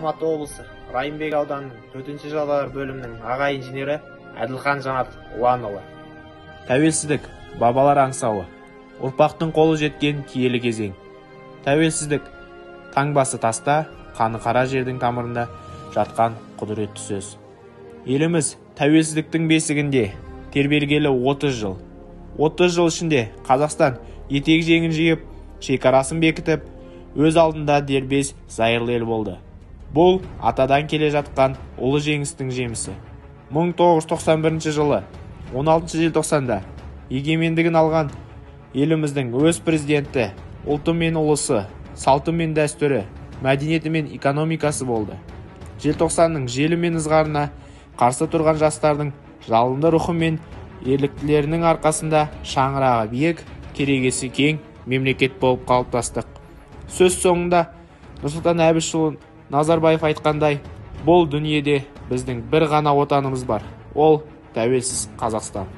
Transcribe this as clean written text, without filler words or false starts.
Алматы облысы Райымбек ауданының төтенше жағдайлар бөлімінің аға инженері Әділхан Жанат Ұланұлы. Тәуелсіздік бабалар аңсауы, ұрпақтың қолы жеткен киелі кезең. Тәуелсіздік таңбасы таста, қаны қара жердің тамырында жатқан құдіретті сөз. Еліміз тәуелсіздіктің бесігінде тербелгелі 30 жыл. 30 жыл ішінде Қазақстан етек-жеңін жиып, шекарасын бекітіп, өз алдында дербес зайырлы ел болды. Бұл атадан келе жатқан ұлы жеңістің жемісі. 1991 жылы 16 желтоқсанда егемендігін алған еліміздің өз президенті ұлты мен ұлысы, салты мен дәстүрі, мәдениеті мен экономикасы болды. Желтоқсанның желі мен ызғарына қарсы тұрған жастардың жалынды рухы мен ерліктілерінің арқасында шаңырағы биік, керегесі кең мемлекет болып қалыптастық. Сөз соңында Нұрсұлтан Әбішұлы Назарбаев айтқандай, бұл дүниеде біздің бір ғана отанымыз бар. Ол тәуелсіз Қазақстан.